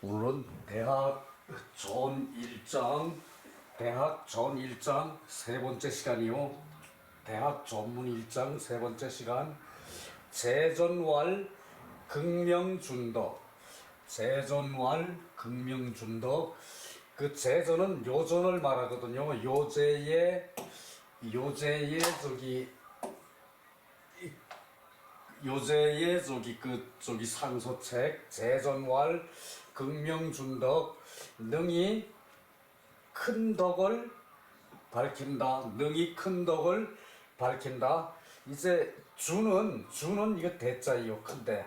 오늘은 대학 전 1장 세 번째 시간이요. 대학 전문 1장 세 번째 시간. 제전왈 극명준덕. 제전왈 극명준덕. 그 제전은 요전을 말하거든요. 요제의 상소책 제전왈 극명준덕. 능히 큰 덕을 밝힌다. 능히 큰 덕을 밝힌다. 이제 주는 이거 대자이요. 큰데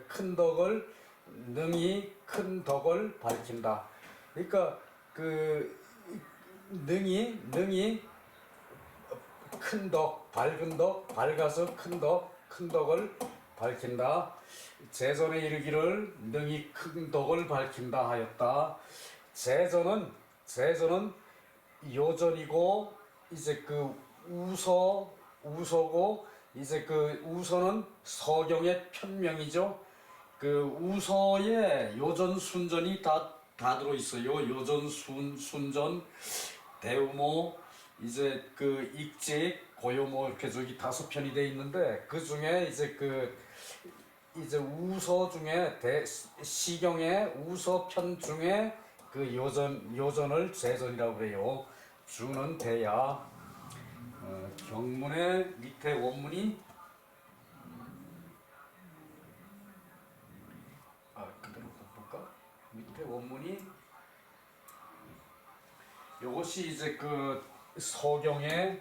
큰 덕을 능히 큰 덕을 밝힌다. 그러니까 그 능히 큰 덕, 밝은 덕, 밝아서 큰 덕을 밝힌다. 제전에 이르기를 능히 큰 덕을 밝힌다 하였다. 제전은 요전이고, 이제 그 우서고, 이제 그 우서는 서경의 편명이죠. 그 우서에 요전 순전이 다 들어있어요. 요전 순전, 대우모, 이제 그 익직, 고요모 이렇게 저기 5편이 돼 있는데, 그 중에 이제 우서 중에 시경의 우서편 중에 그 요전을 제전이라고 그래요. 주는 대야. 경문의 밑에 원문이 그대로 볼까? 밑에 원문이 요것이 이제 그 서경의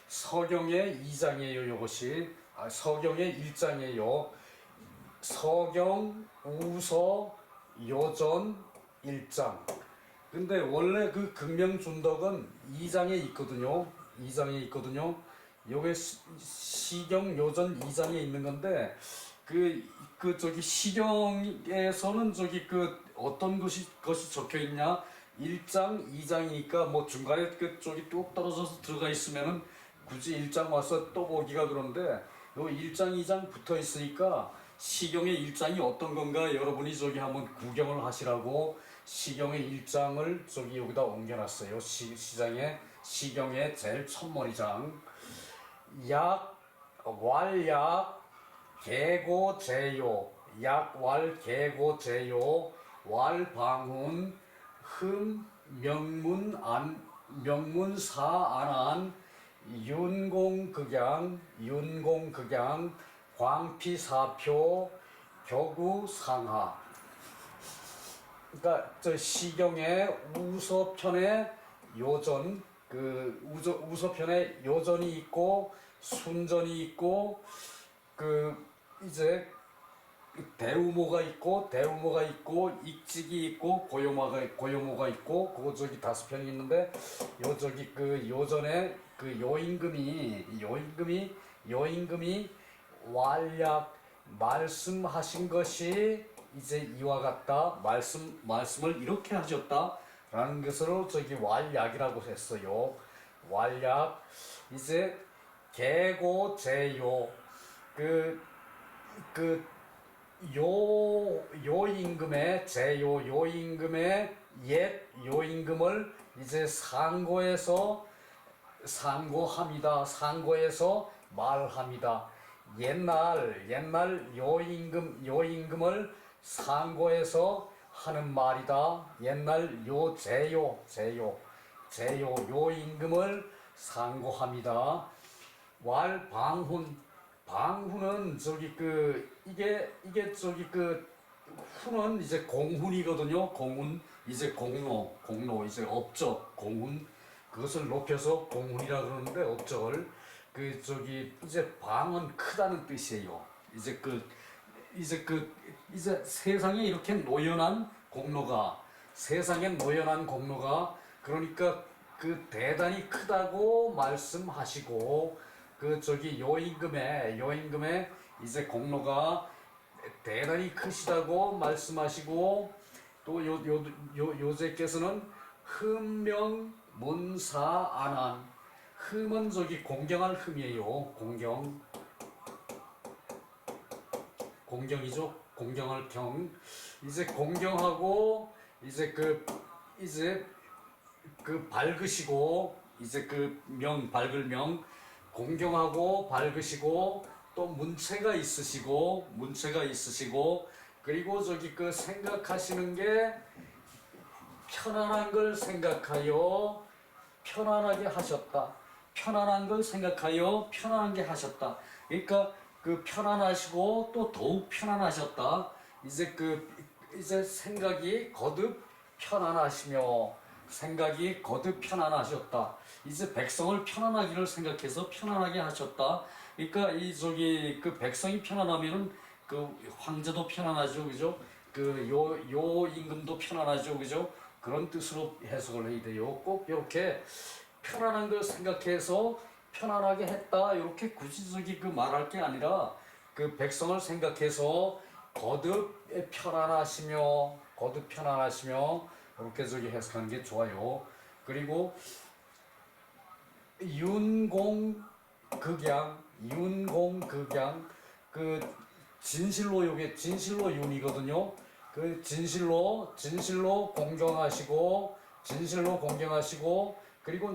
2장이에요. 요것이 서경의 1장이에요. 서경, 우서, 요전 1장. 근데 원래 그 극명준덕은 2장에 있거든요. 2장에 있거든요. 요게 시경, 요전 2장에 있는 건데, 저기 시경에서는 저기 어떤 것이 적혀 있냐? 1장, 2장이니까 뭐 중간에 쪽이 뚝 떨어져서 들어가 있으면은 굳이 1장 와서 또 보기가 그런데, 요 1장, 2장 붙어 있으니까 시경의 1장이 어떤 건가 여러분이 저기 한번 구경을 하시라고 시경의 1장을 저기 여기다 옮겨놨어요. 시경의 제일 첫머리장. 왈약 계고제요. 약왈계고제요. 왈방훈 흠 명문사안한 윤공극양 광피사표 교구상하. 그러니까 저 시경의 우서편에 요전, 우서편에 요전이 있고 순전이 있고 이제 대우모가 있고 익직이 있고 고요모가 있고 그거 저기 5편이 있는데, 요전에 요임금이 왈약 말씀하신 것이 이제 이와 같다. 말씀을 이렇게 하셨다 라는 것으로 저기 왈약이라고 했어요. 왈약. 이제 계고제요. 요임금의 옛 요임금을 이제 상고에서 말합니다. 옛날 요임금을 상고에서 하는 말이다. 옛날 요임금을 상고합니다. 방훈은 저기 이게 저기 훈은 이제 공훈이거든요. 공훈, 이제 공로 이제 업적 공훈, 그것을 높여서 공훈이라 그러는데, 업적을 이제 방은 크다는 뜻이에요. 이제 세상에 이렇게 노연한 공로가 그러니까 대단히 크다고 말씀하시고, 요임금의 이제 공로가 대단히 크시다고 말씀하시고, 또 요제께서는 흠명문사안한. 흠은 공경할 흠이에요. 공경이죠. 공경할 경. 이제 공경하고 이제 그 밝으시고 이제 그 명 밝을 명 공경하고 밝으시고 또 문체가 있으시고 그리고 저기 그 생각하시는 게 편안한 걸 생각하여 편안하게 하셨다. 편안한 걸 생각하여 편안하게 하셨다. 그러니까 그 편안하시고 또 더욱 편안하셨다. 이제 생각이 거듭 편안하셨다. 이제 백성을 편안하기를 생각해서 편안하게 하셨다. 그러니까 이 저기 그 백성이 편안하면은 그 황제도 편안하죠, 그죠? 그 요 임금도 편안하죠, 그죠? 그런 뜻으로 해석을 해야 돼요. 꼭 이렇게 편안한 걸 생각해서 편안하게 했다. 이렇게 굳이 저기 그 말할 게 아니라 그 백성을 생각해서 거듭 편안하시며 이렇게 저기 해석하는 게 좋아요. 그리고 윤공극양 그 진실로 요게 진실로 윤이거든요. 그 진실로 공경하시고 그리고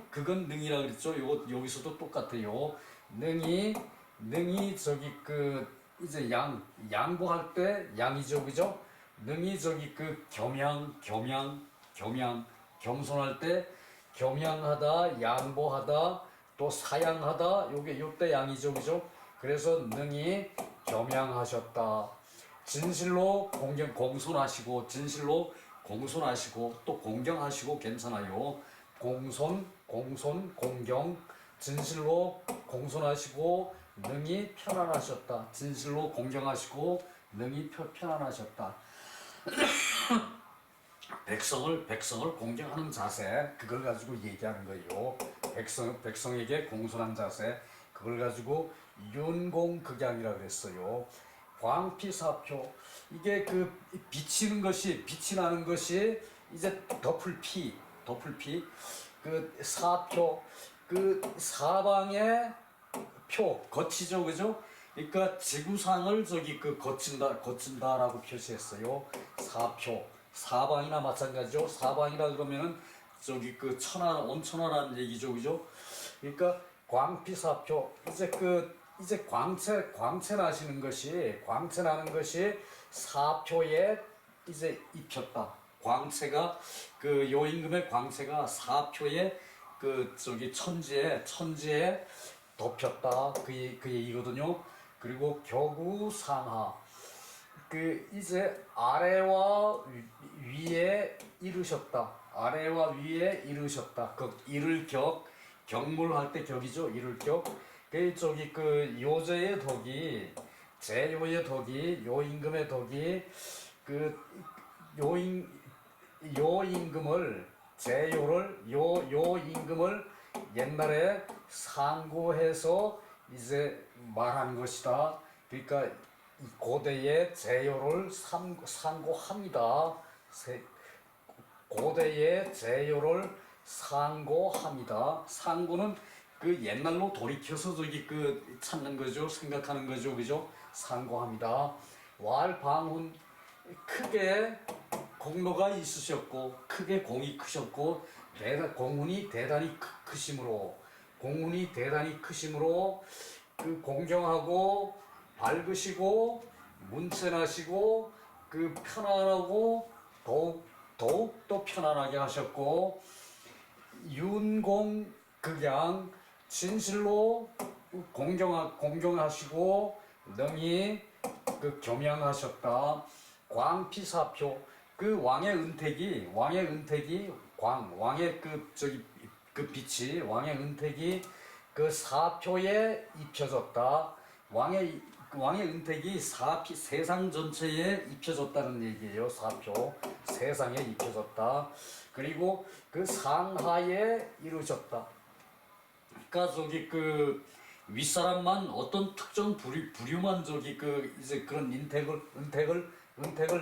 그건 능이라 그랬죠. 요거 여기서도 똑같아요. 능이 저기 그 이제 양보할 때 양이죠, 그죠? 능이 저기 그 겸손할 때 겸양하다, 양보하다, 또 사양하다, 요때 양이죠, 그죠? 그래서 능히 겸양하셨다. 진실로 공손하시고 또 공경하시고 괜찮아요. 공경, 진실로 공손하시고 능히 편안하셨다. 진실로 공경하시고 능히 편안하셨다. 백성을 공경하는 자세, 그걸 가지고 얘기하는 거예요. 백성에게 공손한 자세, 그걸 가지고 윤공극양이라 그랬어요. 광피사표, 이게 그 빛이 나는 것이 이제 덮을피, 그 사표, 그 사방의 표, 거치죠, 그죠? 그러니까 지구상을 저기 그 거친다라고 표시했어요. 사표, 사방이나 마찬가지죠. 사방이라 그러면은 저기 그 온천하라는 얘기죠, 그죠? 그러니까 광피사표, 이제 광채 나는 것이 사표에 이제 입혔다. 광채가 그 요임금의 광채가 사표에 그 저기 천지에 덮였다. 그 얘기거든요. 그리고 격우상하, 그 이제 아래와 위에 이르셨다. 그 이를 격물할 때 격이죠. 이를 격. 그 저기 그 요제의 덕이, 제요의 덕이, 요임금의 덕이 그 요임금을 요임금을 옛날에 상고해서 이제 말한 것이다. 그러니까 고대의 제요를 상고합니다. 고대의 제요를 상고합니다. 상고는 그 옛날로 돌이켜서 저기 그 찾는 거죠. 생각하는 거죠. 그죠? 상고합니다. 왈방훈, 크게 공로가 있으셨고 크게 공이 크셨고 공훈이 대단히 크심으로 그 공경하고 밝으시고 문체나시고 그 편안하고 더욱 또 편안하게 하셨고 윤공극양, 진실로 공경하시고 능히 그 겸양하셨다. 광피사표, 그 왕의 은택이 그 빛이 왕의 은택이 그 사표에 입혀졌다. 왕의 은택이 세상 전체에 입혀졌다는 얘기예요. 사표, 세상에 입혀졌다. 그리고 그 상하에 이루셨다. 그러니까 저기 그 윗사람만 어떤 특정 부류만 저기 그 이제 그런 은택을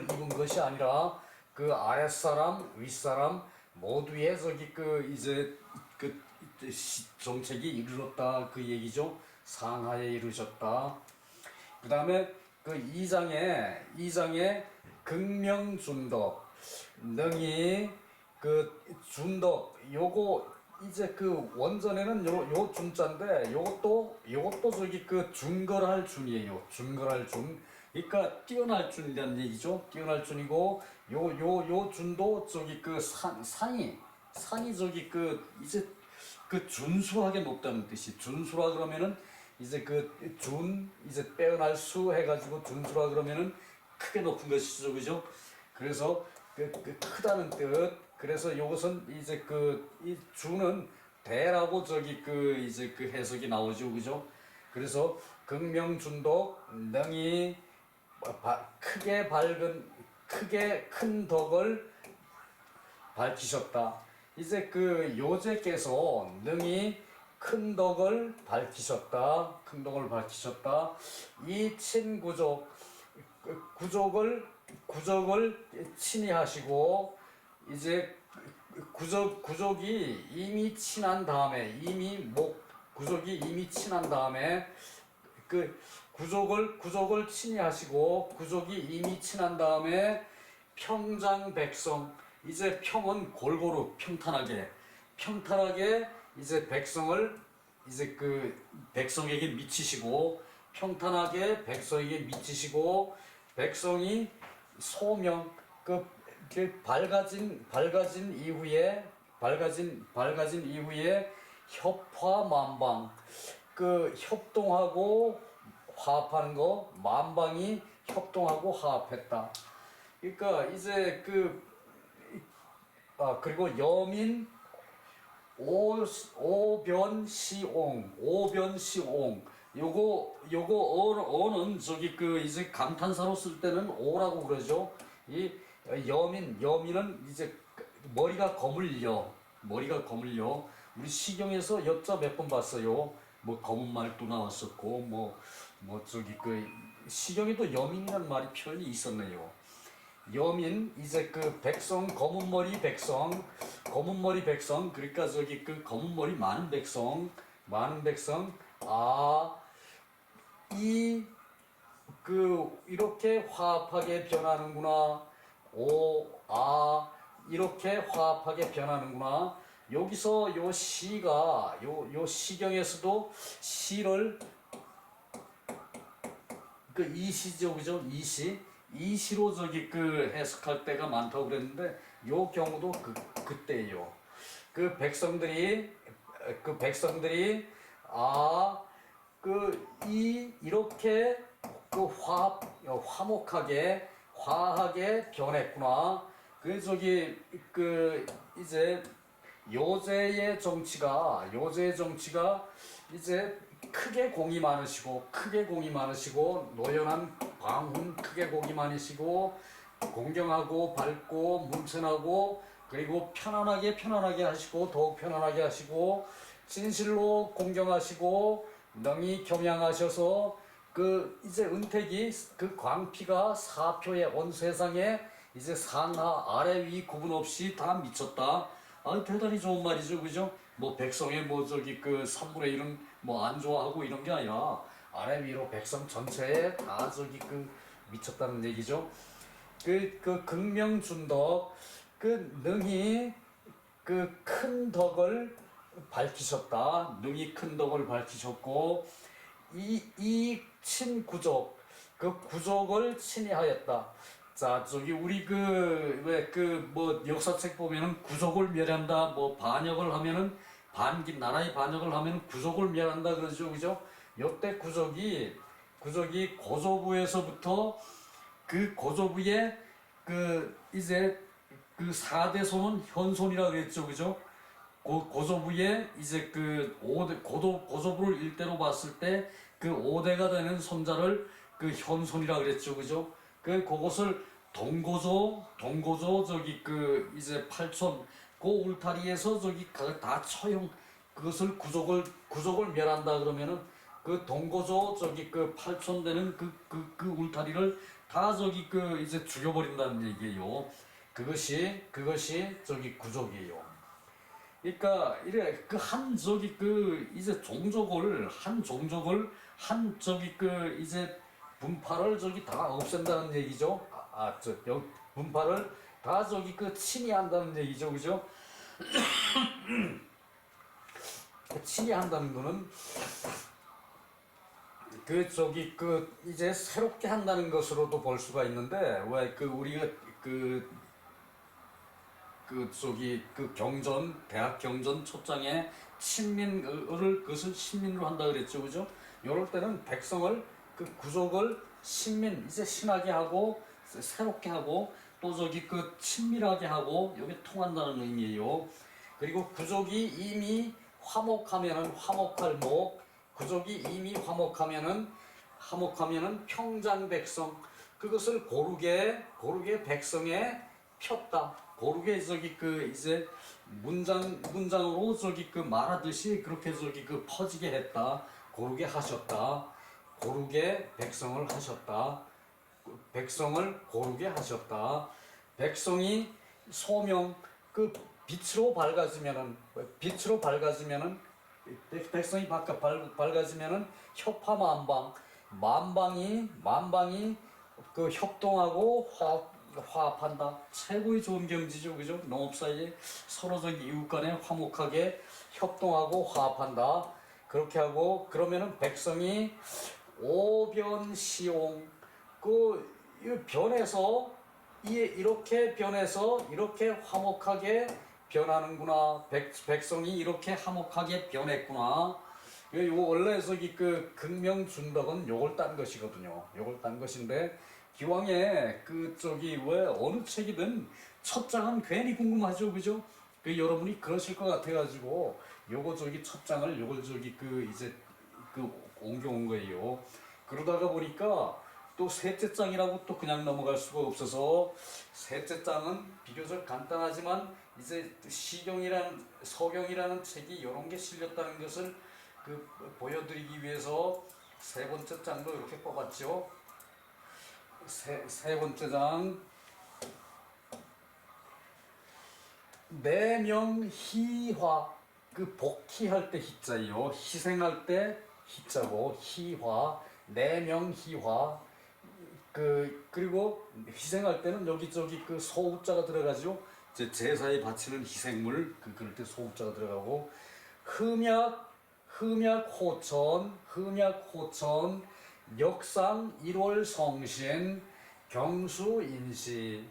입은 것이 아니라 그 아랫사람, 윗사람 모두의 저기 그 이제 그 정책이 이르렀다 그 얘기죠. 상하에 이르셨다. 그 다음에 그 그 2장에 극명준덕 능이 그 준덕 요거 이제 그 원전에는 요 준자인데 요것도 저기 그 준걸할 준이에요. 준걸할 준. 그러니까 뛰어날 준이라는 얘기죠. 뛰어날 준이고 요 준도 저기 그 산이 저기 그 이제 그 준수하게 높다는 뜻이. 준수라 그러면은 이제 그 준 이제 빼어날 수 해가지고 준수라 그러면은 크게 높은 것이죠, 그죠? 그래서 그 크다는 뜻. 그래서 이것은 이제 그 이 주는 대라고 저기 그 이제 그 해석이 나오죠, 그죠? 그래서 극명준덕 능이 크게 큰 덕을 밝히셨다. 이제 그 요제께서 능히 큰 덕을 밝히셨다. 큰 덕을 밝히셨다. 이 친구족 구적을 친히하시고 이제 구족이 이미 친한 다음에 구족이 이미 친한 다음에 그 구족을 친히하시고 구족이 이미 친한 다음에 평장 백성 이제 평은 골고루 평탄하게 이제 백성을 이제 그 백성에게 미치시고 평탄하게 백성에게 미치시고 백성이 소명 그 밝아진 이후에 협화만방 그 협동하고 화합하는 거 만방이 협동하고 화합했다. 그러니까 이제 그리고 여민 오변시옹 요거 어는 저기 그 이제 감탄사로 쓸 때는 오라고 그러죠. 이 여민은 이제 머리가 거물려 우리 시경에서 여자 몇 번 봤어요. 뭐 검은 말도 나왔었고 뭐 저기 그 시경에도 여민이라는 말이 표현이 있었네요. 여민 이제 그 백성 검은 머리 백성 그러니까 저기 그 검은 머리 많은 백성 이렇게 화합하게 변하는구나. 이렇게 화합하게 변하는구나. 여기서 요 시가 요 시경에서도 시를 그 이시죠, 그죠? 이시로 저기 그 해석할 때가 많다고 그랬는데 요 경우도 그때예요. 그 백성들이 이렇게 그 화하게 변했구나. 그 저기 그 이제 요제의 정치가 이제 크게 공이 많으시고 노련한 방훈 크게 공이 많으시고 공경하고 밝고 문천하고 그리고 편안하게 하시고 더욱 편안하게 하시고 진실로 공경하시고 능히 겸양하셔서 그 이제 은택이 그 광피가 사표에 온 세상에 이제 상하 아래 위 구분 없이 다 미쳤다. 대단히 좋은 말이죠, 그죠? 뭐 백성의 뭐 저기 그 3분의 1은 뭐 안 좋아하고 이런 게 아니라 아래 위로 백성 전체에 다 저기 그 미쳤다는 얘기죠. 그 극명준덕 그 능히 그 큰 덕을 밝히셨다. 능히 큰 덕을 밝히셨고 이 친구족 그 구족을 친히하였다. 자 저기 우리 그 왜 그 뭐 역사책 보면은 구족을 멸한다 뭐 반역을 하면은 나라의 반역을 하면은 구족을 멸한다 그러죠, 그죠? 요때 구족이 고조부에서부터 그 고조부의 그 이제 그 4대 손은 현손이라 그랬죠, 그죠? 고조부의 이제 그 5대 고조부를 일대로 봤을 때 그 5대가 되는 손자를 그 현손이라 그랬죠, 그죠? 그것을 동고조 저기 그 이제 8촌 그 울타리에서 저기 다 처형 그것을 구족을 멸한다 그러면은 그 동고조 저기 그 8촌 되는 그 울타리를 다 저기 그 이제 죽여버린다는 얘기예요. 그것이 저기 구족이에요. 그러니까 이래 그 한 저기 그 이제 종족을 한 저기 그 이제 분파를 저기 다 없앤다는 얘기죠. 분파를 다 저기 그 침해한다는 얘기죠, 그죠? 침해한다는 거는 그 저기 그 이제 새롭게 한다는 것으로도 볼 수가 있는데 왜 그 우리가 그 저기 그 경전 대학 경전 초장에 친민을 그것을 신민으로 한다 그랬죠, 그죠? 요럴 때는 백성을 그 구족을 신민 이제 신하게 하고 새롭게 하고 또 저기 그 친밀하게 하고 여기 통한다는 의미예요. 그리고 구족이 이미 화목하면은 화목할목 구족이 이미 화목하면은 평장백성 그것을 고르게 백성에 폈다. 고르게 저기 그 이제 문장으로 저기 그 말하듯이 그렇게 저기 그 퍼지게 했다. 고르게 하셨다. 고르게 백성을 하셨다. 백성을 고르게 하셨다. 백성이 소명 그 빛으로 밝아지면은 백성이 밝아지면은 협화만방 만방이 그 협동하고 화합한다. 최고의 좋은 경지죠, 그죠? 농업사에 서로 저기 이웃 간에 화목하게 협동하고 화합한다. 그렇게 하고 그러면은 백성이 오변시옹 그 변해서 이렇게 변해서 이렇게 화목하게 변하는구나. 백성이 이렇게 화목하게 변했구나. 요 원래 저기 그 극명준덕은 요걸 딴 것이거든요. 요걸 딴 것인데 기왕에 그 저기 왜 어느 책이든 첫 장은 괜히 궁금하죠, 그죠? 그 여러분이 그러실 것 같아가지고 요거 저기 첫 장을 요걸 저기 그 이제 그 옮겨온 거예요. 그러다가 보니까 또 셋째 장이라고 또 그냥 넘어갈 수가 없어서 셋째 장은 비교적 간단하지만 이제 서경이라는 책이 이런 게 실렸다는 것을 그 보여드리기 위해서 세 번째 장도 이렇게 뽑았죠. 세 번째 장 내명희화 그 복희할 때 희자예요. 희생할 때 희자고 희화 내명희화 그리고 희생할 때는 여기저기 그 소우자가 들어가죠. 제사에 바치는 희생물 그럴 때 소우자가 들어가고 흠약호천 역상 1월 성신 경수인시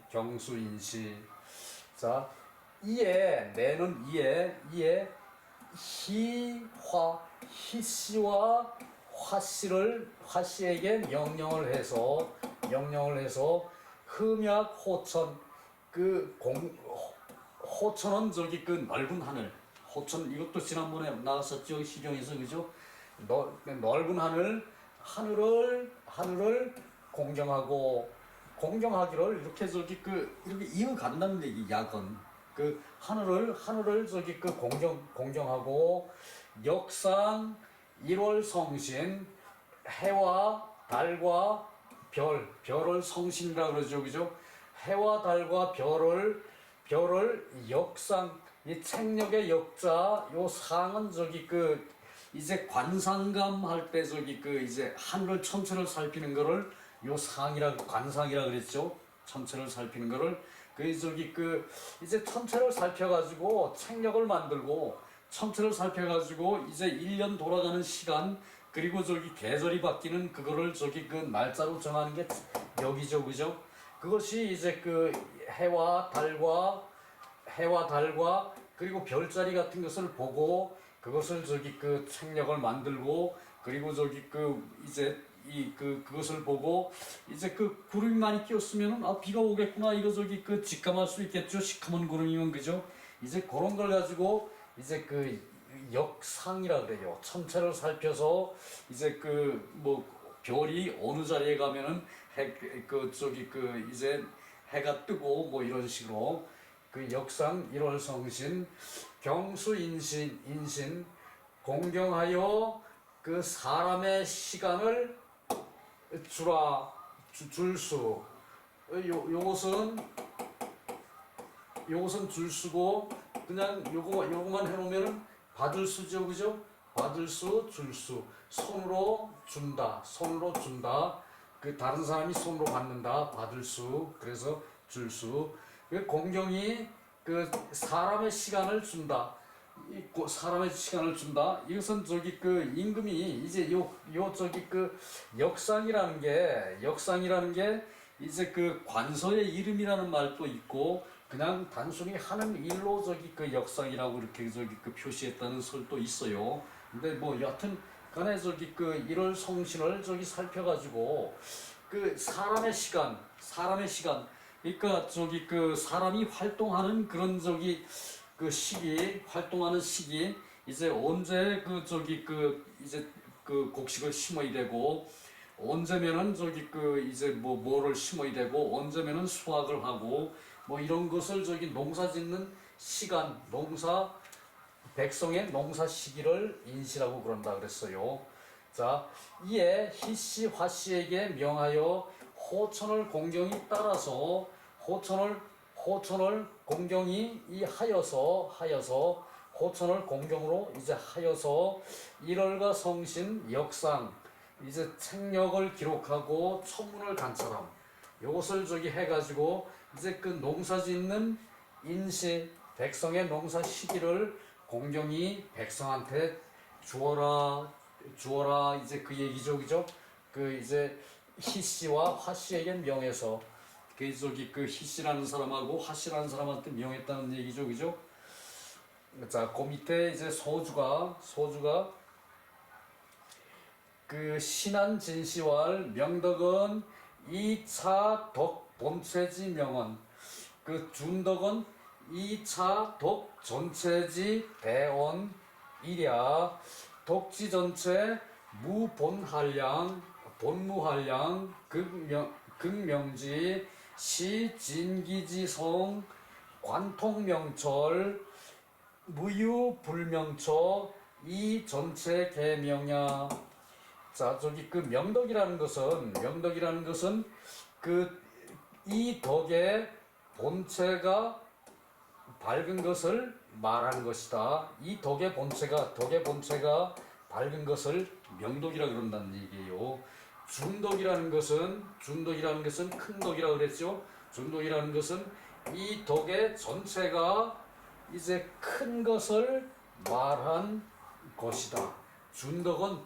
자 이에 내는 이에 희씨와 화씨에게 명령을 해서 흠약호천 호천은 저기 그 넓은 하늘 호천 이것도 지난번에 나왔었죠 시경에서 그죠? 넓은 하늘을 공경하기를 이렇게 저기 이렇게 이어간다는 얘기 야건 그 하늘을 저기 공경하고 역상 1월 성신 해와 달과 별을 성신이라 그러죠, 그죠? 해와 달과 별을 역상 이 책력의 역자 요 상은 저기 이제 관상감 할 때 저기 이제 하늘 천체를 살피는 거를 요 관상이라 그랬죠. 천체를 살피는 거를 이제 천체를 살펴가지고 책력을 만들고 천체를 살펴가지고 이제 1년 돌아가는 시간 그리고 저기 계절이 바뀌는 그거를 저기 날짜로 정하는 게 여기죠, 그죠? 그것이 이제 해와 달과 그리고 별자리 같은 것을 보고 그것을 저기 책력을 만들고 그리고 저기 이제 그것을 보고 이제 구름이 많이 끼었으면은 비가 오겠구나 이거 저기 직감할 수 있겠죠. 시커먼 구름이면 그죠? 이제 그런 걸 가지고 이제 역상이라 그래요. 천체를 살펴서 이제 별이 어느 자리에 가면은 이제 해가 뜨고 뭐 이런 식으로 역상 1월 성신 경수인신 공경하여 사람의 시간을 줄수 요것은 줄수고 그냥 요거만 해놓으면은 받을 수죠, 그죠? 받을 수, 줄수 손으로 준다 그 다른 사람이 손으로 받는다, 받을 수, 그래서 줄 수. 그 공경이 그 사람의 시간을 준다. 사람의 시간을 준다. 이것은 저기 그 임금이 이제 요 저기 그 역상이라는 게 이제 그 관서의 이름이라는 말도 있고 그냥 단순히 하는 일로 저기 그 역상이라고 이렇게 저기 그 표시했다는 설도 있어요. 근데 뭐 여하튼 간에 저기 그 일월 성신을 저기 살펴가지고 그 사람의 시간 그러니까 저기 그 사람이 활동하는 그런 저기 그 시기 활동하는 시기 이제 언제 그 저기 그 이제 그 곡식을 심어야 되고 언제면은 저기 그 이제 뭐를 심어야 되고 언제면은 수확을 하고 뭐 이런 것을 저기 농사 짓는 시간 백성의 농사 시기를 인시라고 그런다 그랬어요. 자, 이에 희씨 화씨에게 명하여 호천을 공경이 따라서 호천을 공경이 이 하여서 호천을 공경으로 이제 하여서 일월과 성신 역상 이제 책력을 기록하고 천문을 관찰함 요것을 저기 해가지고 이제 그 농사 짓는 인시 백성의 농사 시기를 공경이 백성한테 주어라 이제 그 얘기죠 그죠 그 이제 희씨와 화씨에게 명해서 그 저기 그 희씨라는 사람하고 화씨라는 사람한테 명했다는 얘기죠 그죠 자 그 밑에 이제 소주가 그 신한 진시왈 명덕은 2차 덕 본체지 명언 그 준덕은 2차 덕 전체지 대원 일야 덕지 전체 무본한량 본무한량 극명지 시진기지성 관통명철 무유불명처 이 전체 개명야 자 저기 그 명덕이라는 것은 그 이 덕의 본체가 밝은 것을 말하는 것이다. 이 덕의 본체가 밝은 것을 명덕이라 그런다는 얘기예요. 준덕이라는 것은 큰 덕이라 그랬죠. 준덕이라는 것은 이 덕의 전체가 이제 큰 것을 말한 것이다. 준덕은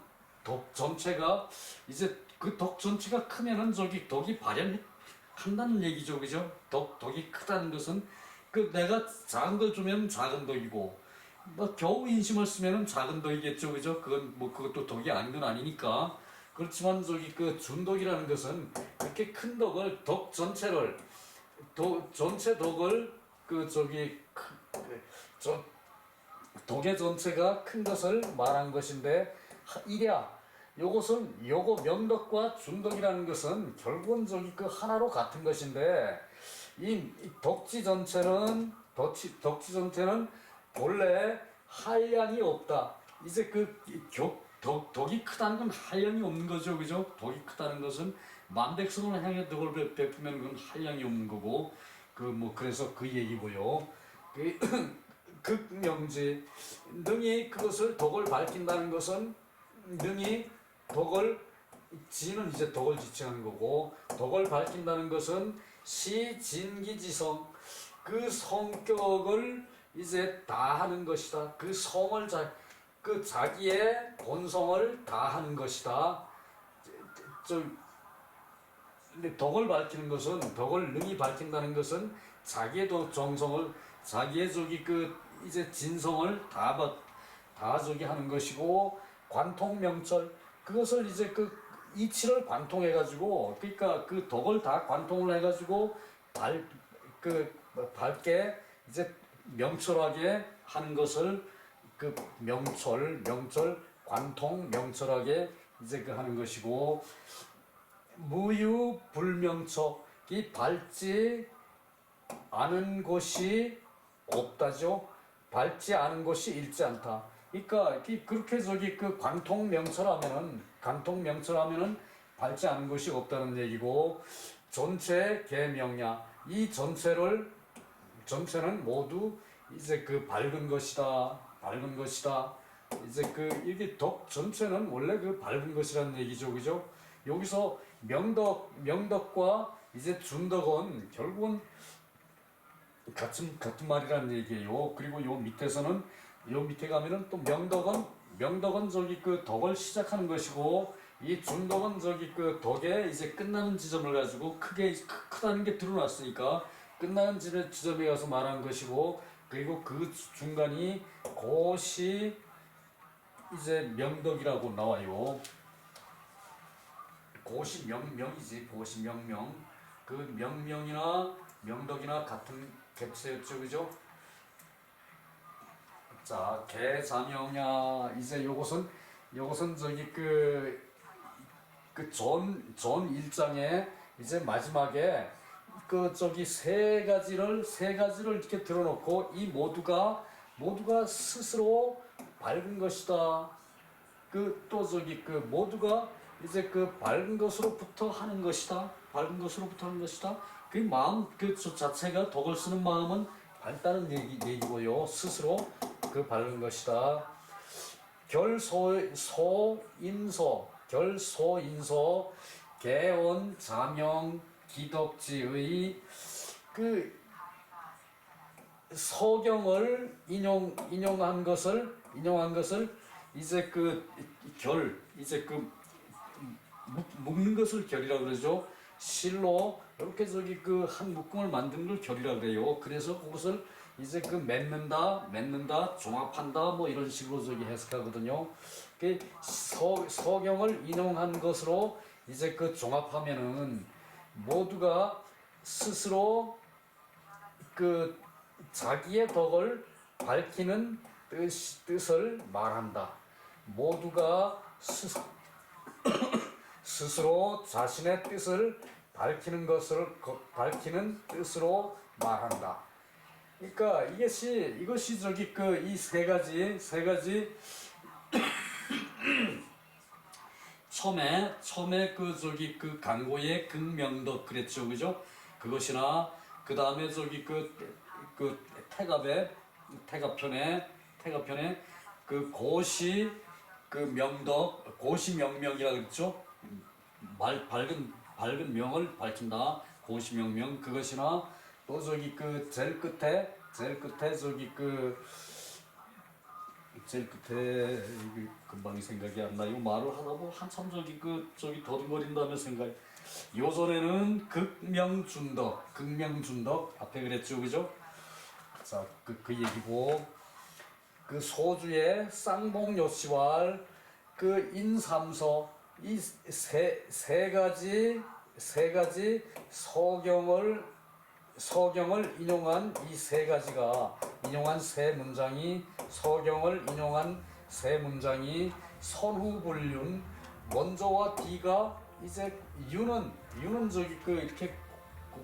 덕 전체가 이제 그 덕 전체가 크면은 저기 덕이 발현한다는 얘기죠, 그죠? 덕이 크다는 것은 그 내가 작은 걸 주면 작은 덕이고 뭐 겨우 인심을 쓰면은 작은 덕이겠죠, 그죠? 그건 뭐 그것도 덕이 아닌 건 아니니까 그렇지만 저기 그 준덕이라는 것은 그렇게 큰 덕을 전체 덕을 그 저기 덕의 전체가 큰 것을 말한 것인데 요거 명덕과 준덕이라는 것은 결국은 저기 그 하나로 같은 것인데 이 덕지 전체는 본래 한량이 없다. 이제 덕이 크다는 건 한량이 없는 거죠, 그죠? 덕이 크다는 것은 만백성을 향해 덕을 베푸면 그건 한량이 없는 거고 그래서 그 얘기고요. 극명지 능히 그것을 덕을 밝힌다는 것은 능히 지는 이제 덕을 지칭하는 거고 덕을 밝힌다는 것은 시진기지성 그 성격을 이제 다하는 것이다. 그 성을 그 자기의 본성을 다하는 것이다. 근데 덕을 능히 밝힌다는 것은 자기의 정성을 자기의 저기 그 이제 진성을 다 저기 하는 것이고 관통명철 그것을 이제 그 이치를 관통해가지고 그러니까 그 덕을 다 관통을 해가지고 밝게 이제 명철하게 하는 것을 그 명철 관통 명철하게 이제 그 하는 것이고 무유불명처 이 밝지 않은 것이 없다죠. 밝지 않은 것이 잃지 않다. 그러니까 그렇게 저기 그 관통명철하면은 밝지 않은 것이 없다는 얘기고 전체 개명야 이 전체는 모두 이제 그 밝은 것이다. 이제 그 이게 덕 전체는 원래 그 밝은 것이라는 얘기죠, 그죠? 여기서 명덕과 이제 준덕은 결국은 같은 말이라는 얘기예요. 그리고 요 밑에서는 요 밑에 가면은 또 명덕은 저기 그 덕을 시작하는 것이고 이 준덕은 저기 그 덕에 이제 끝나는 지점을 가지고 크다는 게 드러났으니까 끝나는 지점에 가서 말한 것이고 그리고 그 중간이 그것이 이제 명덕이라고 나와요. 그것이 명명이지. 그것이 명명. 그 명명이나 명덕이나 같은 객체였죠, 그죠? 자, 개자명야 이제 요것은 저기 전 1장에 이제 마지막에 그 저기 세 가지를 이렇게 들어놓고 이 모두가 스스로 밝은 것이다. 그 또 저기 그 모두가 이제 그 밝은 것으로부터 하는 것이다. 밝은 것으로부터 하는 것이다. 그 마음 그 자체가 덕을 쓰는 마음은 밝다는 얘기고요. 스스로 그 밝은 것이다. 결소인소 개원 자명 기덕지의 그 서경을 인용한 것을 이제 이제 묶는 것을 결이라 그러죠. 실로 이렇게 저기 그 한 묶음을 만드는 걸 결이라 그래요. 그래서 그것을 이제 그 맺는다, 종합한다 뭐 이런 식으로 저기 해석하거든요. 그 서경을 인용한 것으로 이제 그 종합하면은 모두가 스스로 그 자기의 덕을 밝히는 뜻을 말한다. 모두가 스스로 자신의 뜻을 밝히는 뜻으로 말한다. 그러니까 이것이 저기 그 이 세 가지 처음에 그 저기 그 강고의 극명덕 그랬죠, 그죠? 그것이나 그 다음에 저기 그 태가편에 그 고시 그 명덕 고시 명명이라 그랬죠. 밝은 명을 밝힌다. 고시 명명 그것이나 또 저기 그 제일 끝에 저기 제일 끝에 금방 생각이 안 나요. 말을 하다 보면 한참 저기 더듬거린다면 생각이. 요전에는 극명준덕 앞에 그랬죠, 그죠? 자, 그 얘기고 그 소주의 쌍봉요시왈 그 인삼서 이 세 가지 서경을 인용한 이 세 가지가 인용한 세 문장이 서경을 인용한 세 문장이 선후불륜 원조와 뒤가 이제 유는 저기 그 이렇게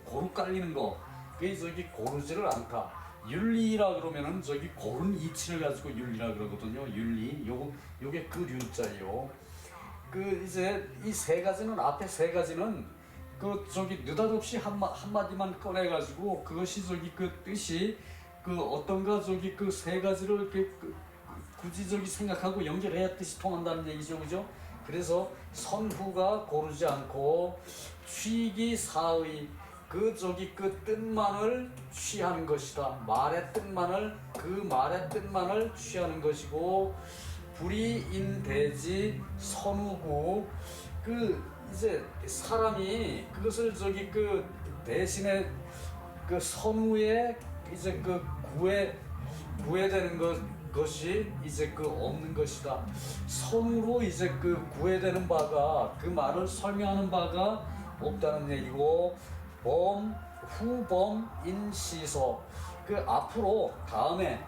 고루 깔리는 거 그게 저기 고르지를 않다. 윤리라 그러면은 저기 고른 이치를 가지고 윤리라 그러거든요. 윤리 요게 그 륜자예요. 그 이제 이 세 가지는 앞에 세 가지는 그 저기 느닷없이 한마디만 꺼내가지고 그것이 저기 그 뜻이 그 어떤가 저기 그 세 가지를 이렇게 굳이 저기 생각하고 연결해야 뜻이 통한다는 얘기죠, 그죠? 그래서 선후가 고르지 않고 취기 사의 그 저기 그 뜻만을 취하는 것이다. 말의 뜻만을 취하는 것이고 불이인대지 선후구 그 이제 사람이 그것을 저기 그 대신에 그 선후에 이제 그 구애되는 것이 이제 그 없는 것이다. 선후로 이제 그 구애되는 바가 그 말을 설명하는 바가 없다는 얘기고 후범 인시소 그 앞으로 다음에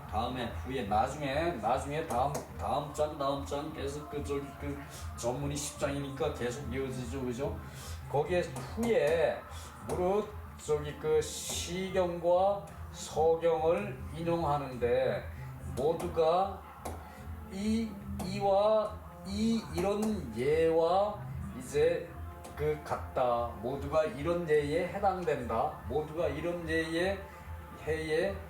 후에 나중에 다음 장 계속 그 저기 그 전문이 10장이니까 계속 이어지죠, 그죠? 거기에 후에 무릇 저기 그 시경과 서경을 인용하는데 모두가 이런 예와 이제 그 같다. 모두가 이런 예에 해당된다. 모두가 이런 예에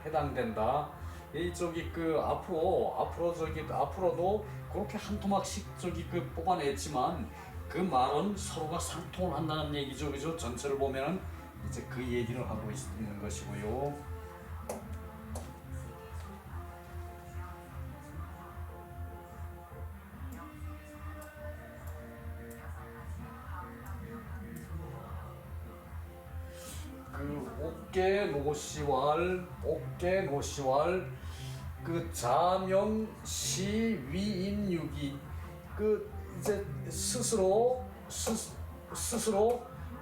해당된다. 이 저기 그 앞으로도 그렇게 한 토막씩 저기 그 뽑아냈지만 그 말은 서로가 상통을 한다는 얘기죠, 그죠? 전체를 보면은 이제 그 얘기를 하고 있는 것이고요. 그 옥계노시왈 그 자명시 위인유기 그 이제 스스로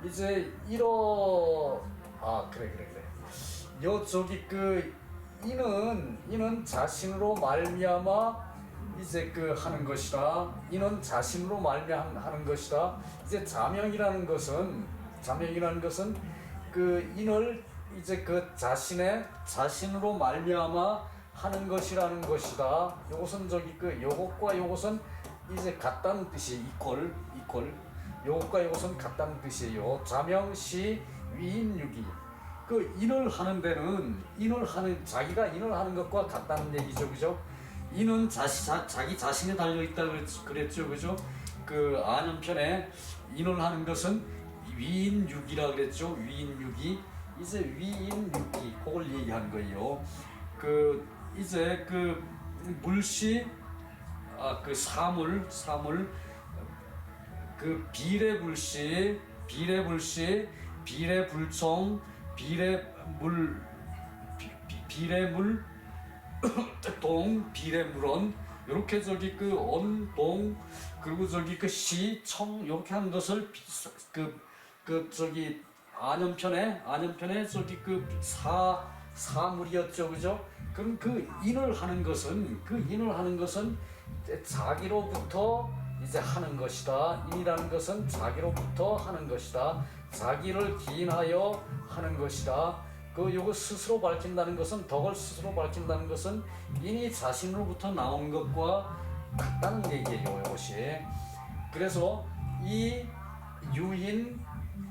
이제 그래 요 저기 그 이는 자신으로 말미암아 이제 그 하는 것이다. 이는 자신으로 말미암는 것이다. 이제 자명이라는 것은 그 인을 이제 그 자신으로 말미암아 하는 것이라는 것이다. 요것은 저기 그 요것과 요것은 이제 같다는 뜻이 이퀄 요것과 요것은 같다는 뜻이에요. 자명시 위인유기 그 자기가 인을 하는 것과 같다는 얘기죠, 그죠? 인은 자기 자신에 달려 있다 그랬죠, 그죠? 그 안연편에 인을 하는 것은 위인유기라 그랬죠. 위인유기 이제 위인유기 그걸 얘기하는 거예요. 그 이제 그 물시 그 사물 그 비례불시 비례불청 비례물 동 비례물언 이렇게 저기 그 언동 그리고 저기 그 시청 이렇게 하는 것을 그 저기 안연편에 저기 그 사물이었죠, 그죠? 그럼 그 인을 하는 것은 자기로부터 이제 하는 것이다. 인이라는 것은 자기로부터 하는 것이다. 자기를 기인하여 하는 것이다. 그 요거 스스로 밝힌다는 것은 덕을 스스로 밝힌다는 것은 인이 자신으로부터 나온 것과 같다는 얘기예요, 이것이. 그래서 이 유인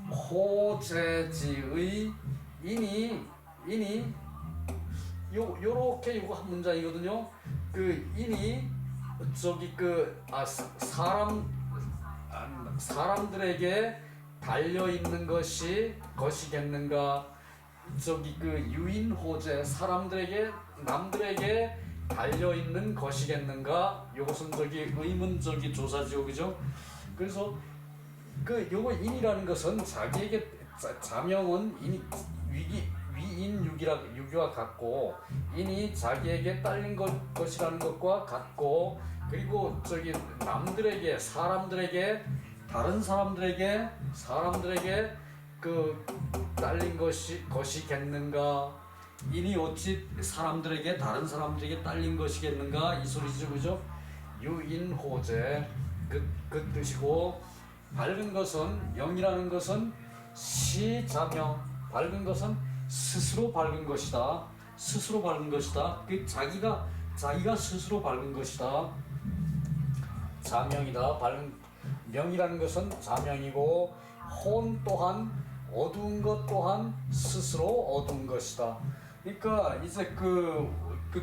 호재지의 인이 요렇게 요거 한 문장이거든요. 그 인이 저기 그 사람들에게 달려 있는 것이겠는가? 저기 그 유인호재 남들에게 달려 있는 것이겠는가? 요것은 저기 의문적인 조사죠, 그죠? 그래서 그 요거 인이라는 것은 자기에게 자명은 위인유기와 같고 인이 자기에게 딸린 것이라는 것과 같고 그리고 저기 남들에게 다른 사람들에게 그 딸린 것이겠는가? 인이 어찌 다른 사람들에게 딸린 것이겠는가? 이 소리죠, 그죠? 유인호재 그 뜻이고 밝은 것은 영이라는 것은 시자명 밝은 것은 스스로 밝은 것이다. 그 자기가 스스로 밝은 것이다. 자명이다. 명이라는 것은 자명이고 혼 또한 어두운 것 또한 스스로 어두운 것이다. 그러니까 이제 그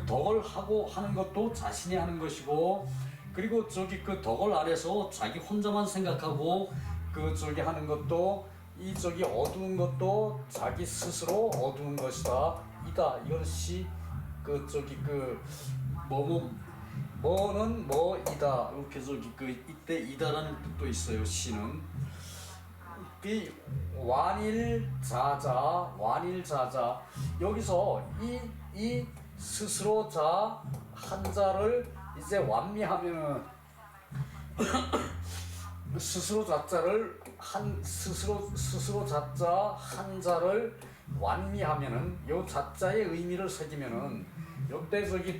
덕을 하는 것도 자신이 하는 것이고 그리고 저기 그 덕을 안에서 자기 혼자만 생각하고 그 저기 하는 것도 이 저기 어두운 것도 자기 스스로 어두운 것이다. 이것이 그 저기 그 뭐는 뭐이다 이렇게 저기 그 이때 이다라는 뜻도 있어요. 시는 이 완일자자 여기서 이 스스로 자 한자를 이제 완미하면은 스스로 자자를 스스로 자자 한자를 완미하면은 요 자자의 의미를 새기면은 요때 저기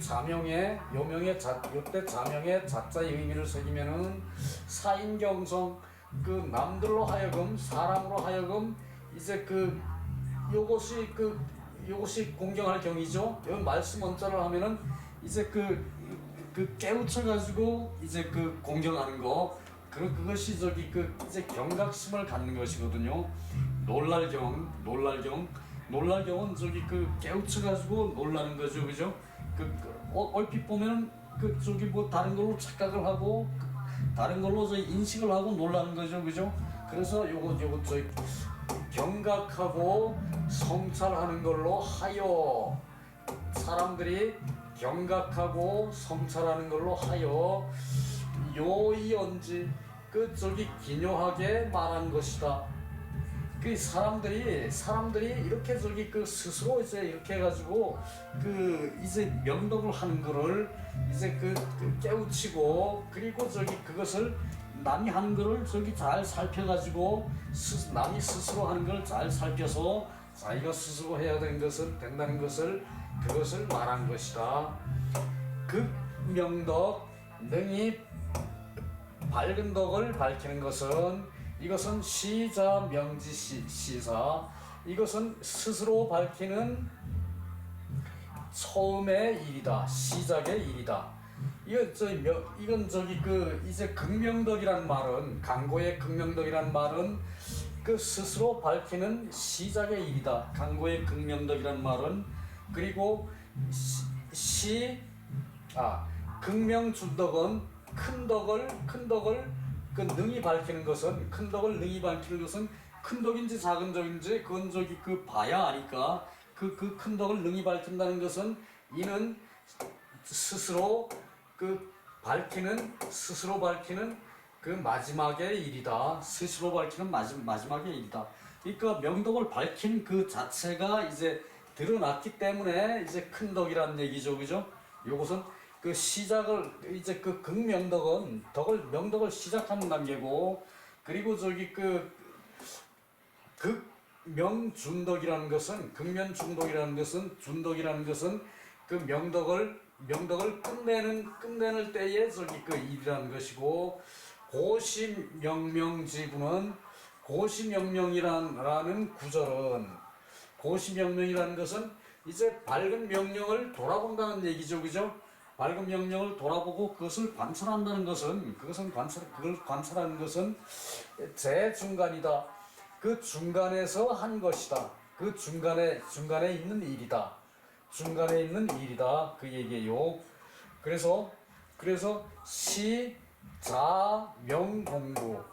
요때 자명의 자자의 의미를 새기면은 사인경성 그 남들로 하여금 사람으로 하여금 이제 요것이 공경할 경이죠. 여기 말씀 원자를 하면은 이제 깨우쳐 가지고 이제 공경하는 거 그것이 저기 이제 경각심을 갖는 것이거든요. 놀랄경은 저기 깨우쳐 가지고 놀라는 거죠, 그죠? 얼핏 보면 저기 뭐 다른 걸로 착각을 하고 다른 걸로 저희 인식을 하고 놀라는 거죠, 그죠? 그래서 요거 저희 경각하고 성찰하는 걸로 하여, 사람들이 경각하고 성찰하는 걸로 하여 요이언지 그 저기 기묘하게 말한 것이다. 그 사람들이 이렇게 저기 그 스스로 이제 이렇게 해가지고 그 이제 명덕을 하는 거를 이제 그 깨우치고, 그리고 저기 그것을 남이 하는 거를 저기 잘 살펴가지고 남이 스스로 하는 걸 잘 살펴서 자기가 스스로 해야 되는 것을 된다는 것을, 그것을 말한 것이다. 극명덕 능히 밝은 덕을 밝히는 것은, 이것은 시자 명지 시사, 이것은 스스로 밝히는 처음의 일이다. 시작의 일이다. 이건 저기 그 이제 극명덕이란 말은, 강고의 극명덕이란 말은 그 스스로 밝히는 시작의 일이다. 강고의 극명덕이란 말은. 그리고 극명준덕은 큰 덕을 그 능히 밝히는 것은, 큰 덕을 능히 밝히는 것은 큰 덕인지 작은 덕인지 그건 저기 그 봐야 아니까, 그 큰 덕을 능히 밝힌다는 것은 이는 스스로 밝히는 그 마지막의 일이다. 스스로 밝히는 마지막의 일이다. 그러니까 명덕을 밝힌 그 자체가 이제 드러났기 때문에 이제 큰 덕이라는 얘기죠, 그죠? 이것은 그 시작을 이제 그 극명덕은 명덕을 시작하는 단계고, 그리고 저기 그 극명준덕이라는 것은, 극명준덕이라는 것은, 준덕이라는 것은 그 명덕을 끝내는 때에 저기 그 일이라는 것이고, 고시명명지구는, 고시명명이라는 구절은, 고시명명이라는 것은 이제 밝은 명령을 돌아본다는 얘기죠, 그죠? 밝은 명령을 돌아보고 그것을 관찰한다는 것은, 그걸 관찰하는 것은 재중간이다. 그 중간에서 한 것이다. 그 중간에 있는 일이다. 중간에 있는 일이다. 그 얘기예요. 그래서 시자명공부,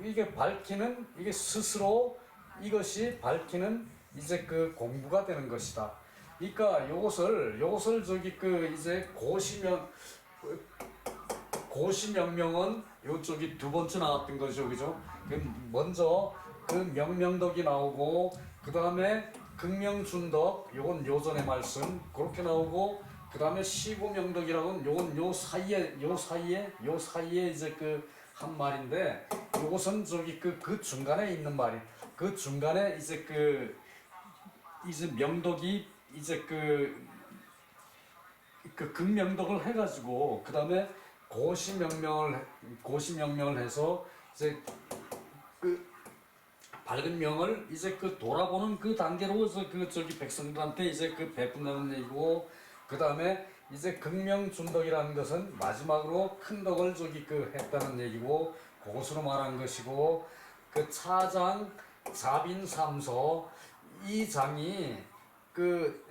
이게 밝히는, 이게 스스로 이것이 밝히는 이제 그 공부가 되는 것이다. 그러니까 요것을 저기 그 이제 고시명명은 요쪽이 두 번째 나왔던 거죠, 그죠? 먼저 그 명명덕이 나오고, 그 다음에 극명준덕, 요건 요전의 말씀 그렇게 나오고, 그 다음에 시고명덕이라고는 요건 요 사이에 이제 그 한 말인데, 요것은 저기 그 중간에 있는 말이, 그 중간에 이제 이제 명덕이 이제 그 극명덕을 해가지고, 그 다음에 고시명명을 해서 이제 그 밝은 명을 이제 그 돌아보는 그 단계로 저기 백성들한테 이제 그 베푼다는 얘기고, 그 다음에 이제 극명준덕이라는 것은 마지막으로 큰 덕을 저기 그 했다는 얘기고, 그것으로 말한 것이고, 그 차장 자빈삼서, 이 장이 그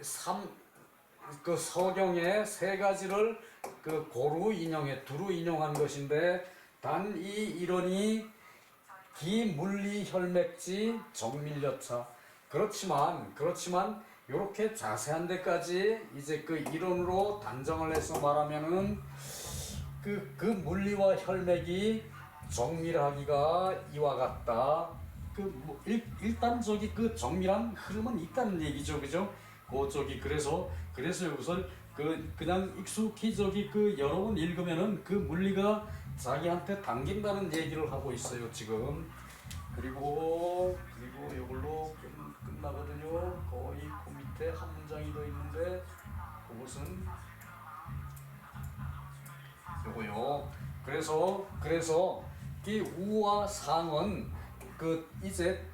서경의 세 가지를 그 두루 인용한 것인데, 단 이 일원이 기물리혈맥지 정밀여차. 그렇지만 요렇게 자세한 데까지 이제 그 이론으로 단정을 해서 말하면은 그 물리와 혈맥이 정밀하기가 이와 같다. 일단 저기 그 정밀한 흐름은 있다는 얘기죠, 그죠? 그래서 이것을 그냥 익숙히 저기 그 여러 번 읽으면은 그 물리가 자기한테 당긴다는 얘기를 하고 있어요, 지금. 그리고 이걸로 끝나거든요. 거의 그 밑에 한 문장이 더 있는데, 그것은 요거요. 그래서 이 우와 상은 그 이제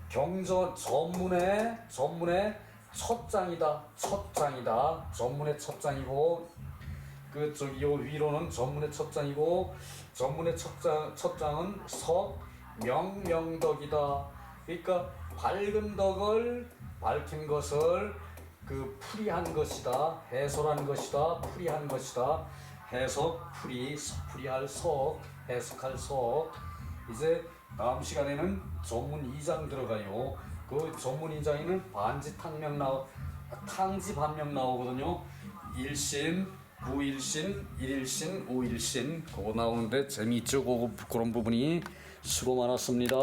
경전 전문의 첫 장이다. 전문의 첫 장이고, 그 저기 요 위로는 전문의 첫 장이고, 전문의 첫 장은 석명명덕이다. 그러니까 밝은 덕을 밝힌 것을 그 풀이한 것이다. 해설한 것이다. 풀이한 것이다. 해석, 풀이, 풀이할 석, 해석할 석. 이제 다음 시간에는 전문 2장 들어가요. 그 전문 2장에는 탕지 반명 나오거든요. 일신, 구일신, 일일신, 오일신 그거 나오는데 재미있죠? 그런 부분이 수고 많았습니다.